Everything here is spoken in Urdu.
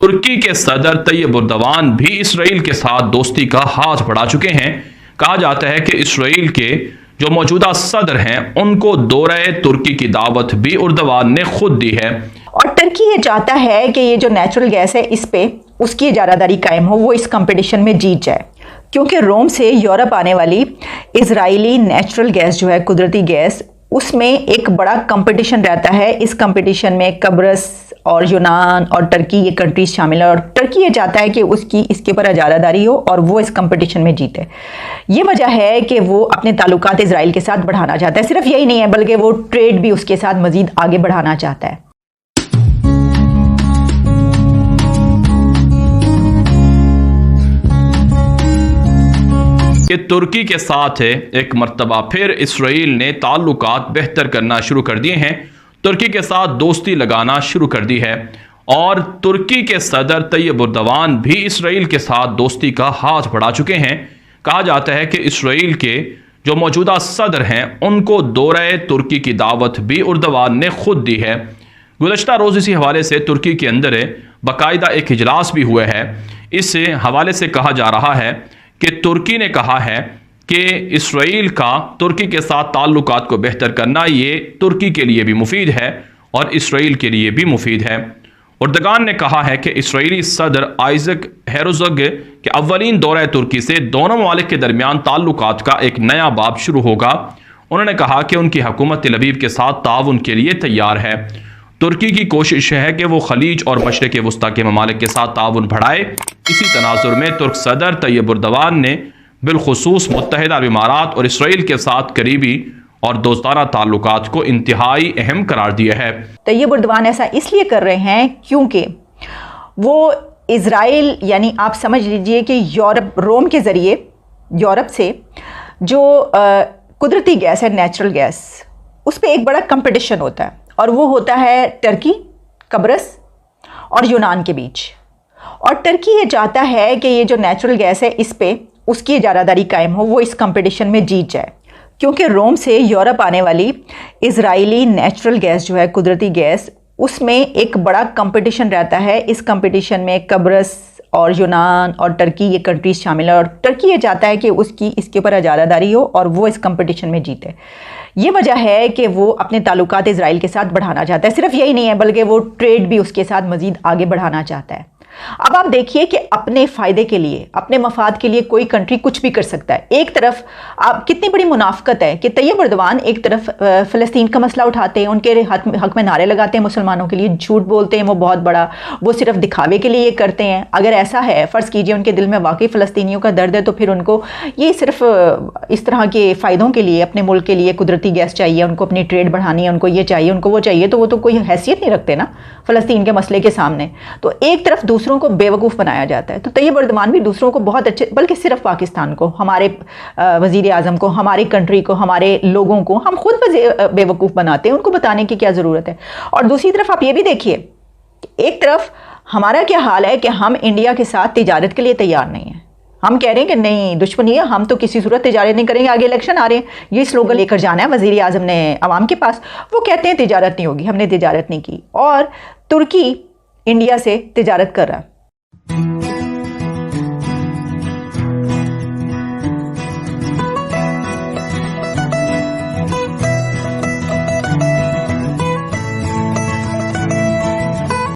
ترکی کے صدر طیب اردوان بھی اسرائیل کے ساتھ دوستی کا ہاتھ بڑھا چکے ہیں۔ کہا جاتا ہے کہ اسرائیل کے جو موجودہ صدر ہیں ان کو دورہ ترکی کی دعوت بھی اردوان نے خود دی ہے، اور ترکی یہ چاہتا ہے کہ یہ جو نیچرل گیس ہے اس پہ اس کی اجارہ داری قائم ہو، وہ اس کمپٹیشن میں جیت جائے، کیونکہ روم سے یورپ آنے والی اسرائیلی نیچرل گیس جو ہے، قدرتی گیس، اس میں ایک بڑا کمپٹیشن رہتا ہے۔ اس کمپٹیشن میں قبرص اور یونان اور ترکی یہ کنٹریز شامل ہیں، اور ترکی یہ چاہتا ہے کہ اس کے اوپر اجارہ داری ہو اور وہ اس کمپٹیشن میں جیتے۔ یہ وجہ ہے کہ وہ اپنے تعلقات اسرائیل کے ساتھ بڑھانا چاہتا ہے۔ صرف یہی نہیں ہے بلکہ وہ ٹریڈ بھی اس کے ساتھ مزید آگے بڑھانا چاہتا ہے۔ کہ ترکی کے ساتھ ایک مرتبہ پھر اسرائیل نے تعلقات بہتر کرنا شروع کر دیے ہیں، ترکی کے ساتھ دوستی لگانا شروع کر دی ہے، اور ترکی کے صدر طیب اردوان بھی اسرائیل کے ساتھ دوستی کا ہاتھ بڑھا چکے ہیں۔ کہا جاتا ہے کہ اسرائیل کے جو موجودہ صدر ہیں ان کو دورہ ترکی کی دعوت بھی اردوان نے خود دی ہے۔ گزشتہ روز اسی حوالے سے ترکی کے اندر باقاعدہ ایک اجلاس بھی ہوا ہے۔ اس حوالے سے کہا جا رہا ہے کہ ترکی نے کہا ہے کہ اسرائیل کا ترکی کے ساتھ تعلقات کو بہتر کرنا یہ ترکی کے لیے بھی مفید ہے اور اسرائیل کے لیے بھی مفید ہے۔ اردوغان نے کہا ہے کہ اسرائیلی صدر آئزک ہیرزوگ کے اولین دورہ ترکی سے دونوں ممالک کے درمیان تعلقات کا ایک نیا باب شروع ہوگا۔ انہوں نے کہا کہ ان کی حکومت تل ابیب کے ساتھ تعاون کے لیے تیار ہے۔ ترکی کی کوشش ہے کہ وہ خلیج اور مشرق وسطیٰ کے ممالک کے ساتھ تعاون بڑھائے۔ اسی تناظر میں ترک صدر طیب اردوان نے بالخصوص متحدہ عرب امارات اور اسرائیل کے ساتھ قریبی اور دوستانہ تعلقات کو انتہائی اہم قرار دیا ہے۔ طیب اردوان ایسا اس لیے کر رہے ہیں کیونکہ وہ اسرائیل، یعنی آپ سمجھ لیجئے کہ روم کے ذریعے یورپ سے جو قدرتی گیس ہے، نیچرل گیس، اس پہ ایک بڑا کمپٹیشن ہوتا ہے، اور وہ ہوتا ہے ترکی، قبرص اور یونان کے بیچ۔ اور ترکی یہ چاہتا ہے کہ یہ جو نیچرل گیس ہے اس پہ اس کی اجارہ داری قائم ہو، وہ اس کمپٹیشن میں جیت جائے، کیونکہ روم سے یورپ آنے والی اسرائیلی نیچرل گیس جو ہے، قدرتی گیس، اس میں ایک بڑا کمپٹیشن رہتا ہے۔ اس کمپٹیشن میں قبرص اور یونان اور ترکی یہ کنٹریز شامل ہیں، اور ترکی یہ چاہتا ہے کہ اس کے اوپر اجارہ داری ہو اور وہ اس کمپٹیشن میں جیتے۔ یہ وجہ ہے کہ وہ اپنے تعلقات اسرائیل کے ساتھ بڑھانا چاہتا ہے۔ صرف یہی نہیں ہے بلکہ وہ ٹریڈ بھی اس کے ساتھ مزید آگے بڑھانا چاہتا ہے۔ اب آپ دیکھیے کہ اپنے فائدے کے لیے، اپنے مفاد کے لیے کوئی کنٹری کچھ بھی کر سکتا ہے۔ ایک طرف آپ کتنی بڑی منافقت ہے کہ طیب اردوان ایک طرف فلسطین کا مسئلہ اٹھاتے ہیں، ان کے حق میں نعرے لگاتے ہیں، مسلمانوں کے لیے جھوٹ بولتے ہیں، وہ بہت بڑا، وہ صرف دکھاوے کے لیے یہ کرتے ہیں۔ اگر ایسا ہے، فرض کیجئے ان کے دل میں واقعی فلسطینیوں کا درد ہے، تو پھر ان کو یہ صرف اس طرح کے فائدوں کے لیے، اپنے ملک کے لیے قدرتی گیس چاہیے، ان کو اپنی ٹریڈ بڑھانی ہے، ان کو یہ چاہیے، ان کو وہ چاہیے، تو وہ تو کوئی حیثیت نہیں رکھتے نا فلسطین کے مسئلے کے سامنے۔ تو ایک طرف دوسروں کو بیوقوف بنایا جاتا ہے، تو طیب اردوان بھی دوسروں کو بہت اچھے، بلکہ صرف پاکستان کو، ہمارے وزیر اعظم کو، ہماری کنٹری کو، ہمارے لوگوں کو ہم خود بیوقوف بناتے ہیں، ان کو بتانے کی کیا ضرورت ہے۔ اور دوسری طرف آپ یہ بھی دیکھیے، ایک طرف ہمارا کیا حال ہے کہ ہم انڈیا کے ساتھ تجارت کے لیے تیار نہیں ہیں۔ ہم کہہ رہے ہیں کہ نہیں، دشمنی ہے، ہم تو کسی صورت تجارت نہیں کریں گے، آگے الیکشن آ رہے ہیں، یہ سلوگن لے کر جانا ہے وزیر اعظم نے عوام کے پاس۔ وہ کہتے ہیں تجارت نہیں ہوگی، ہم نے تجارت نہیں کی، اور ترکی انڈیا سے تجارت کر رہا ہے۔